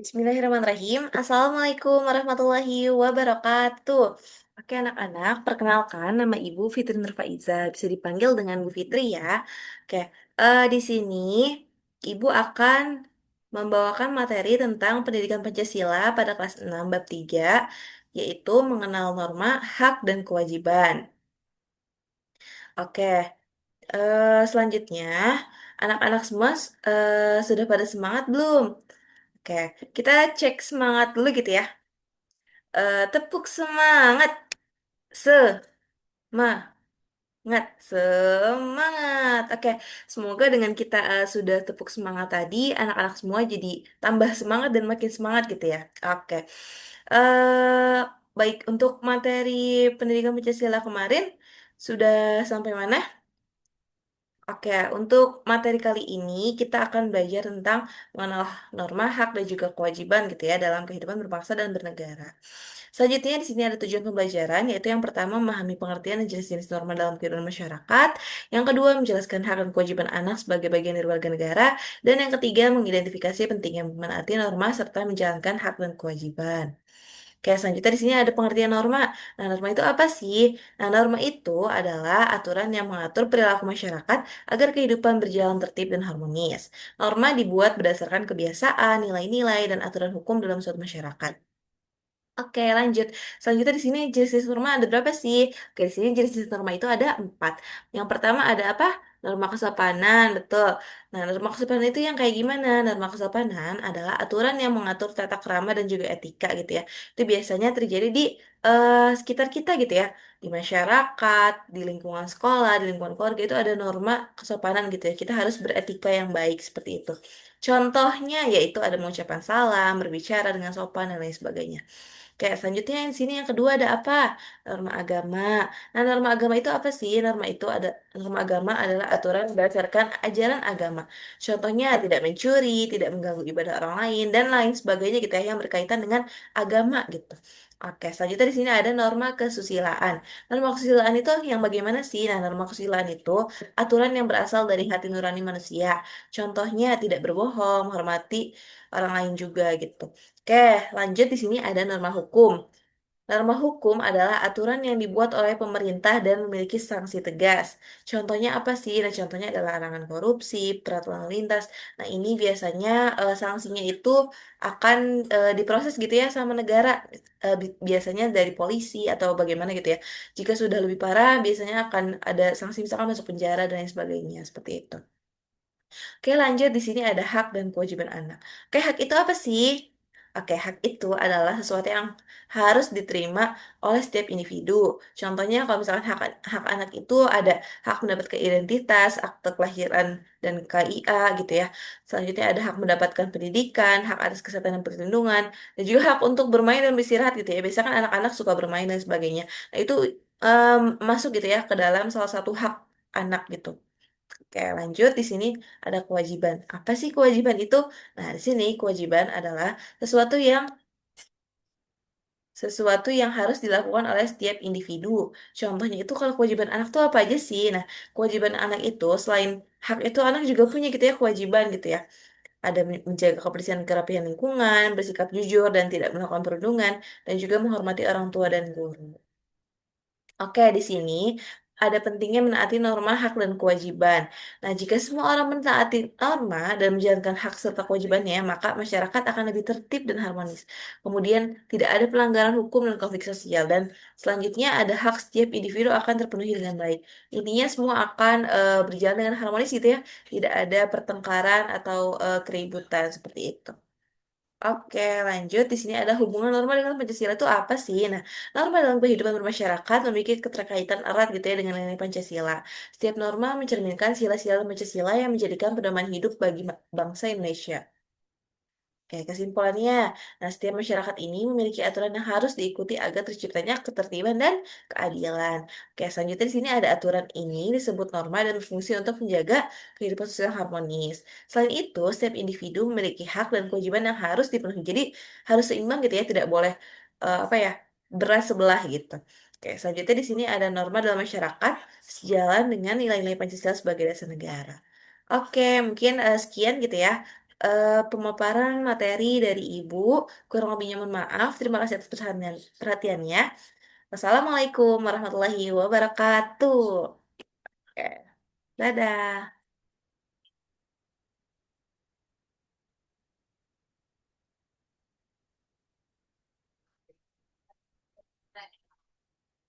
Bismillahirrahmanirrahim. Assalamualaikum warahmatullahi wabarakatuh. Oke anak-anak, perkenalkan nama Ibu Fitri Nurfaiza. Bisa dipanggil dengan Bu Fitri ya. Oke, di sini Ibu akan membawakan materi tentang pendidikan Pancasila pada kelas 6 bab 3, yaitu mengenal norma, hak, dan kewajiban. Oke, selanjutnya anak-anak semua sudah pada semangat belum? Oke, kita cek semangat dulu gitu ya. Tepuk semangat, semangat. Oke, semoga dengan kita sudah tepuk semangat tadi, anak-anak semua jadi tambah semangat dan makin semangat gitu ya. Oke, eh baik untuk materi pendidikan Pancasila kemarin sudah sampai mana? Oke, untuk materi kali ini kita akan belajar tentang mengenal norma, hak, dan juga kewajiban gitu ya dalam kehidupan berbangsa dan bernegara. Selanjutnya di sini ada tujuan pembelajaran, yaitu yang pertama memahami pengertian dan jenis-jenis norma dalam kehidupan masyarakat, yang kedua menjelaskan hak dan kewajiban anak sebagai bagian dari warga negara, dan yang ketiga mengidentifikasi pentingnya menaati norma serta menjalankan hak dan kewajiban. Oke, selanjutnya di sini ada pengertian norma. Nah, norma itu apa sih? Nah, norma itu adalah aturan yang mengatur perilaku masyarakat agar kehidupan berjalan tertib dan harmonis. Norma dibuat berdasarkan kebiasaan, nilai-nilai, dan aturan hukum dalam suatu masyarakat. Oke, lanjut. Selanjutnya di sini jenis norma ada berapa sih? Oke, di sini jenis norma itu ada 4. Yang pertama ada apa? Norma kesopanan, betul. Nah, norma kesopanan itu yang kayak gimana? Norma kesopanan adalah aturan yang mengatur tata krama dan juga etika gitu ya. Itu biasanya terjadi di sekitar kita gitu ya. Di masyarakat, di lingkungan sekolah, di lingkungan keluarga itu ada norma kesopanan gitu ya. Kita harus beretika yang baik seperti itu. Contohnya yaitu ada mengucapkan salam, berbicara dengan sopan, dan lain sebagainya. Oke, selanjutnya yang sini yang kedua ada apa? Norma agama. Nah, norma agama itu apa sih? Norma agama adalah aturan berdasarkan ajaran agama. Contohnya tidak mencuri, tidak mengganggu ibadah orang lain dan lain sebagainya gitu ya yang berkaitan dengan agama gitu. Oke, selanjutnya di sini ada norma kesusilaan. Norma kesusilaan itu yang bagaimana sih? Nah, norma kesusilaan itu aturan yang berasal dari hati nurani manusia. Contohnya tidak berbohong, menghormati orang lain juga gitu. Oke, lanjut di sini ada norma hukum. Norma hukum adalah aturan yang dibuat oleh pemerintah dan memiliki sanksi tegas. Contohnya apa sih? Nah, contohnya adalah larangan korupsi, peraturan lalu lintas. Nah, ini biasanya sanksinya itu akan diproses gitu ya sama negara. Biasanya dari polisi atau bagaimana gitu ya. Jika sudah lebih parah, biasanya akan ada sanksi misalkan masuk penjara dan lain sebagainya. Seperti itu. Oke, lanjut di sini ada hak dan kewajiban anak. Oke, hak itu apa sih? Oke, hak itu adalah sesuatu yang harus diterima oleh setiap individu. Contohnya kalau misalkan hak anak itu ada hak mendapatkan identitas, akte kelahiran dan KIA gitu ya. Selanjutnya ada hak mendapatkan pendidikan, hak atas kesehatan dan perlindungan, dan juga hak untuk bermain dan beristirahat gitu ya. Biasanya kan anak-anak suka bermain dan sebagainya. Nah, itu masuk gitu ya ke dalam salah satu hak anak gitu. Oke, lanjut di sini ada kewajiban. Apa sih kewajiban itu? Nah, di sini kewajiban adalah sesuatu yang sesuatu yang harus dilakukan oleh setiap individu. Contohnya itu kalau kewajiban anak tuh apa aja sih? Nah, kewajiban anak itu selain hak itu anak juga punya gitu ya kewajiban gitu ya. Ada menjaga kebersihan kerapihan lingkungan, bersikap jujur dan tidak melakukan perundungan, dan juga menghormati orang tua dan guru. Oke, di sini ada pentingnya menaati norma hak dan kewajiban. Nah, jika semua orang menaati norma dan menjalankan hak serta kewajibannya, maka masyarakat akan lebih tertib dan harmonis. Kemudian, tidak ada pelanggaran hukum dan konflik sosial. Dan selanjutnya ada hak setiap individu akan terpenuhi dengan baik. Intinya semua akan berjalan dengan harmonis gitu ya. Tidak ada pertengkaran atau keributan seperti itu. Oke, lanjut. Di sini ada hubungan norma dengan Pancasila itu apa sih? Nah, norma dalam kehidupan bermasyarakat memiliki keterkaitan erat gitu ya dengan nilai Pancasila. Setiap norma mencerminkan sila-sila Pancasila yang menjadikan pedoman hidup bagi bangsa Indonesia. Oke, kesimpulannya, nah setiap masyarakat ini memiliki aturan yang harus diikuti agar terciptanya ketertiban dan keadilan. Oke, selanjutnya di sini ada aturan ini disebut norma dan berfungsi untuk menjaga kehidupan sosial yang harmonis. Selain itu, setiap individu memiliki hak dan kewajiban yang harus dipenuhi. Jadi harus seimbang gitu ya, tidak boleh apa ya berat sebelah gitu. Oke, selanjutnya di sini ada norma dalam masyarakat sejalan dengan nilai-nilai Pancasila sebagai dasar negara. Oke, mungkin sekian gitu ya pemaparan materi dari Ibu. Kurang lebihnya mohon maaf. Terima kasih atas perhatiannya. Wassalamualaikum warahmatullahi wabarakatuh. Oke, dadah.